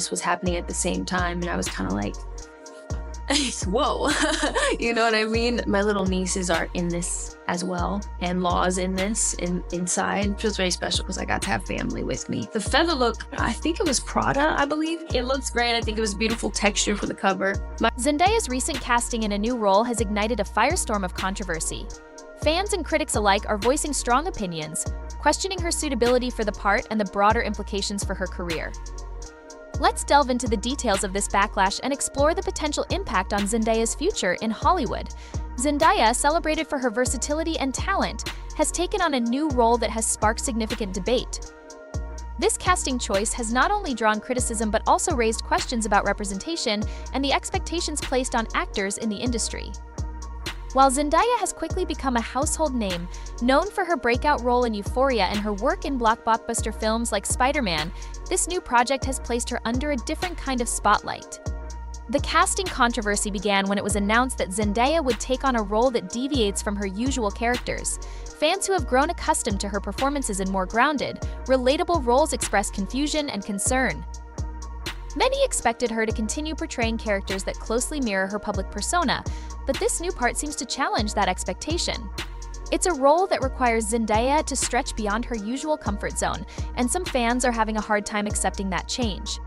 this was happening at the same time, and I was kind of like, whoa, you know what I mean? My little nieces are in this as well, and Law's in this inside. It feels very special because I got to have family with me. The feather look, I think it was Prada, I believe. It looks great. I think it was beautiful texture for the cover. Zendaya's recent casting in a new role has ignited a firestorm of controversy. Fans and critics alike are voicing strong opinions, questioning her suitability for the part and the broader implications for her career. Let's delve into the details of this backlash and explore the potential impact on Zendaya's future in Hollywood. Zendaya, celebrated for her versatility and talent, has taken on a new role that has sparked significant debate. This casting choice has not only drawn criticism but also raised questions about representation and the expectations placed on actors in the industry. While Zendaya has quickly become a household name, known for her breakout role in Euphoria and her work in blockbuster films like Spider-Man, this new project has placed her under a different kind of spotlight. The casting controversy began when it was announced that Zendaya would take on a role that deviates from her usual characters. Fans who have grown accustomed to her performances in more grounded, relatable roles expressed confusion and concern. Many expected her to continue portraying characters that closely mirror her public persona, but this new part seems to challenge that expectation. It's a role that requires Zendaya to stretch beyond her usual comfort zone, and some fans are having a hard time accepting that change.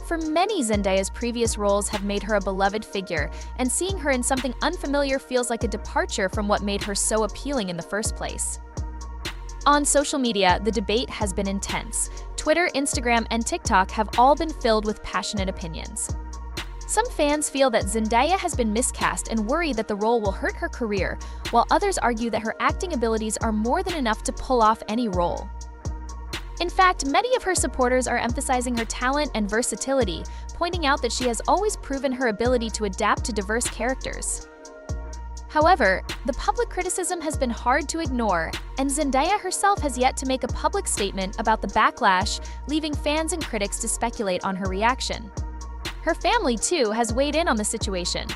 For many, Zendaya's previous roles have made her a beloved figure, and seeing her in something unfamiliar feels like a departure from what made her so appealing in the first place. On social media, the debate has been intense. Twitter, Instagram, and TikTok have all been filled with passionate opinions. Some fans feel that Zendaya has been miscast and worry that the role will hurt her career, while others argue that her acting abilities are more than enough to pull off any role. In fact, many of her supporters are emphasizing her talent and versatility, pointing out that she has always proven her ability to adapt to diverse characters. However, the public criticism has been hard to ignore, and Zendaya herself has yet to make a public statement about the backlash, leaving fans and critics to speculate on her reaction. Her family, too, has weighed in on the situation.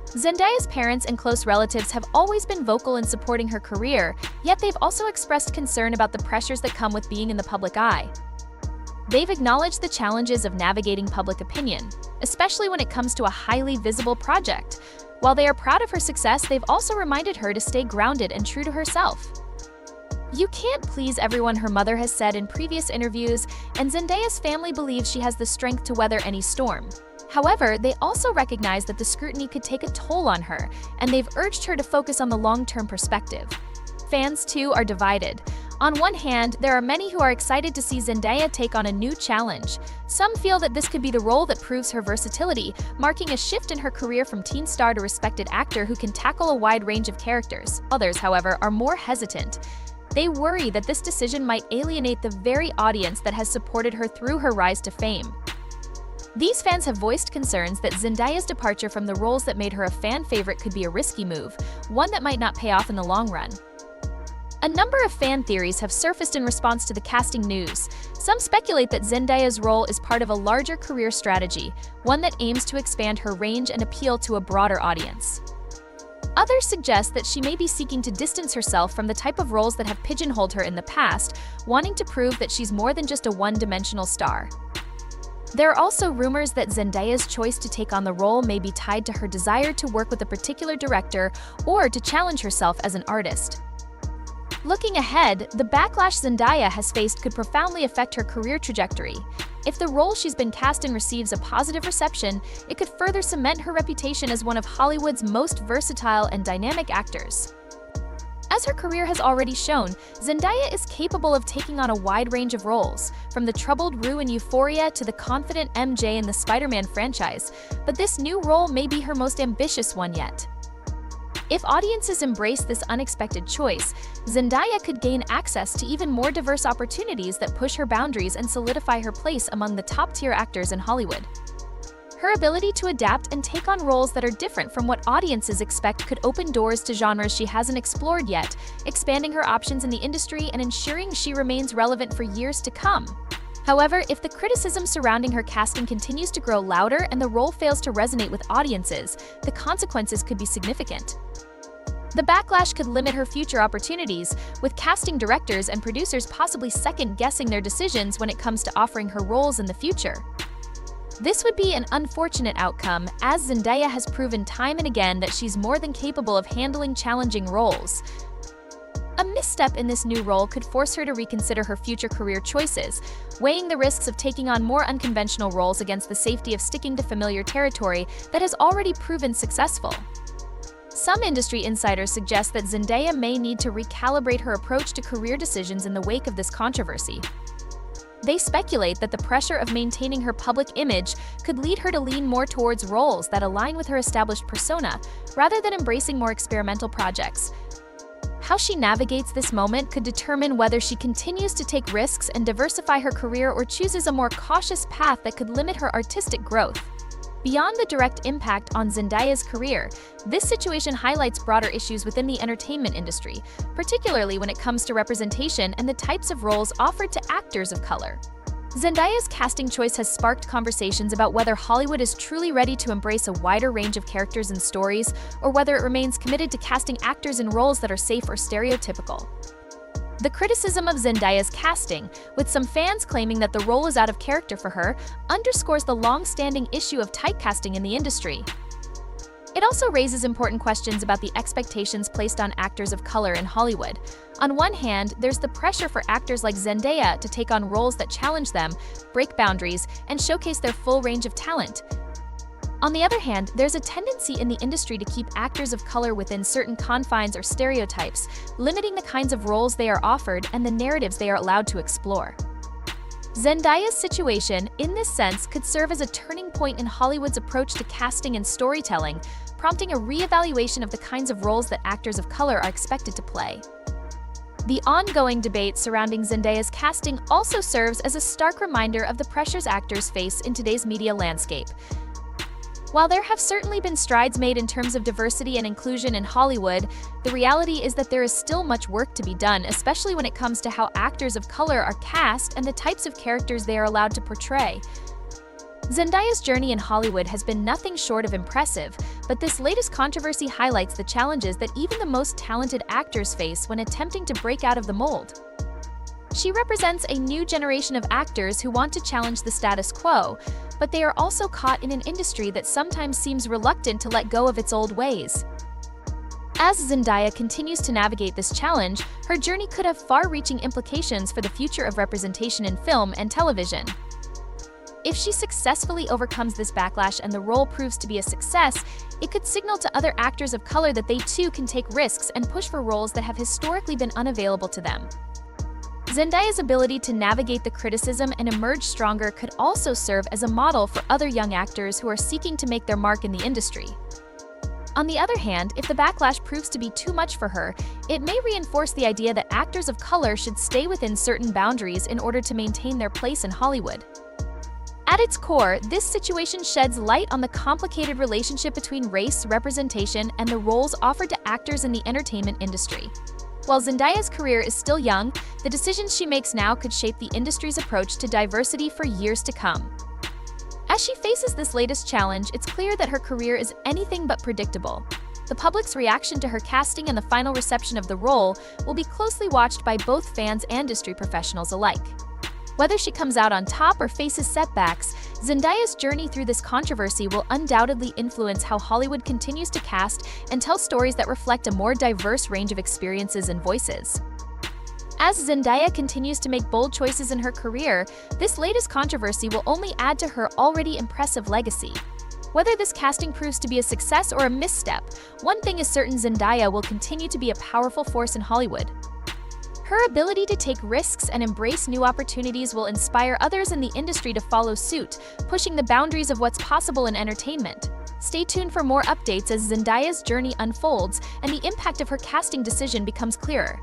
Zendaya's parents and close relatives have always been vocal in supporting her career, yet they've also expressed concern about the pressures that come with being in the public eye. They've acknowledged the challenges of navigating public opinion, especially when it comes to a highly visible project. While they are proud of her success, they've also reminded her to stay grounded and true to herself. "You can't please everyone," her mother has said in previous interviews, and Zendaya's family believes she has the strength to weather any storm. However, they also recognize that the scrutiny could take a toll on her, and they've urged her to focus on the long-term perspective. Fans, too, are divided. On one hand, there are many who are excited to see Zendaya take on a new challenge. Some feel that this could be the role that proves her versatility, marking a shift in her career from teen star to respected actor who can tackle a wide range of characters. Others, however, are more hesitant. They worry that this decision might alienate the very audience that has supported her through her rise to fame. These fans have voiced concerns that Zendaya's departure from the roles that made her a fan favorite could be a risky move, one that might not pay off in the long run. A number of fan theories have surfaced in response to the casting news. Some speculate that Zendaya's role is part of a larger career strategy, one that aims to expand her range and appeal to a broader audience. Others suggest that she may be seeking to distance herself from the type of roles that have pigeonholed her in the past, wanting to prove that she's more than just a one-dimensional star. There are also rumors that Zendaya's choice to take on the role may be tied to her desire to work with a particular director or to challenge herself as an artist. Looking ahead, the backlash Zendaya has faced could profoundly affect her career trajectory. If the role she's been cast in receives a positive reception, it could further cement her reputation as one of Hollywood's most versatile and dynamic actors. As her career has already shown, Zendaya is capable of taking on a wide range of roles, from the troubled Rue in Euphoria to the confident MJ in the Spider-Man franchise, but this new role may be her most ambitious one yet. If audiences embrace this unexpected choice, Zendaya could gain access to even more diverse opportunities that push her boundaries and solidify her place among the top-tier actors in Hollywood. Her ability to adapt and take on roles that are different from what audiences expect could open doors to genres she hasn't explored yet, expanding her options in the industry and ensuring she remains relevant for years to come. However, if the criticism surrounding her casting continues to grow louder and the role fails to resonate with audiences, the consequences could be significant. The backlash could limit her future opportunities, with casting directors and producers possibly second-guessing their decisions when it comes to offering her roles in the future. This would be an unfortunate outcome, as Zendaya has proven time and again that she's more than capable of handling challenging roles. A misstep in this new role could force her to reconsider her future career choices, weighing the risks of taking on more unconventional roles against the safety of sticking to familiar territory that has already proven successful. Some industry insiders suggest that Zendaya may need to recalibrate her approach to career decisions in the wake of this controversy. They speculate that the pressure of maintaining her public image could lead her to lean more towards roles that align with her established persona, rather than embracing more experimental projects. How she navigates this moment could determine whether she continues to take risks and diversify her career or chooses a more cautious path that could limit her artistic growth. Beyond the direct impact on Zendaya's career, this situation highlights broader issues within the entertainment industry, particularly when it comes to representation and the types of roles offered to actors of color. Zendaya's casting choice has sparked conversations about whether Hollywood is truly ready to embrace a wider range of characters and stories, or whether it remains committed to casting actors in roles that are safe or stereotypical. The criticism of Zendaya's casting, with some fans claiming that the role is out of character for her, underscores the long-standing issue of typecasting in the industry. It also raises important questions about the expectations placed on actors of color in Hollywood. On one hand, there's the pressure for actors like Zendaya to take on roles that challenge them, break boundaries, and showcase their full range of talent. On the other hand, there's a tendency in the industry to keep actors of color within certain confines or stereotypes, limiting the kinds of roles they are offered and the narratives they are allowed to explore. Zendaya's situation, in this sense, could serve as a turning point in Hollywood's approach to casting and storytelling, prompting a re-evaluation of the kinds of roles that actors of color are expected to play. The ongoing debate surrounding Zendaya's casting also serves as a stark reminder of the pressures actors face in today's media landscape. While there have certainly been strides made in terms of diversity and inclusion in Hollywood, the reality is that there is still much work to be done, especially when it comes to how actors of color are cast and the types of characters they are allowed to portray. Zendaya's journey in Hollywood has been nothing short of impressive, but this latest controversy highlights the challenges that even the most talented actors face when attempting to break out of the mold. She represents a new generation of actors who want to challenge the status quo, but they are also caught in an industry that sometimes seems reluctant to let go of its old ways. As Zendaya continues to navigate this challenge, her journey could have far-reaching implications for the future of representation in film and television. If she successfully overcomes this backlash and the role proves to be a success, it could signal to other actors of color that they too can take risks and push for roles that have historically been unavailable to them. Zendaya's ability to navigate the criticism and emerge stronger could also serve as a model for other young actors who are seeking to make their mark in the industry. On the other hand, if the backlash proves to be too much for her, it may reinforce the idea that actors of color should stay within certain boundaries in order to maintain their place in Hollywood. At its core, this situation sheds light on the complicated relationship between race, representation, and the roles offered to actors in the entertainment industry. While Zendaya's career is still young, the decisions she makes now could shape the industry's approach to diversity for years to come. As she faces this latest challenge, it's clear that her career is anything but predictable. The public's reaction to her casting and the final reception of the role will be closely watched by both fans and industry professionals alike. Whether she comes out on top or faces setbacks, Zendaya's journey through this controversy will undoubtedly influence how Hollywood continues to cast and tell stories that reflect a more diverse range of experiences and voices. As Zendaya continues to make bold choices in her career, this latest controversy will only add to her already impressive legacy. Whether this casting proves to be a success or a misstep, one thing is certain: Zendaya will continue to be a powerful force in Hollywood. Her ability to take risks and embrace new opportunities will inspire others in the industry to follow suit, pushing the boundaries of what's possible in entertainment. Stay tuned for more updates as Zendaya's journey unfolds and the impact of her casting decision becomes clearer.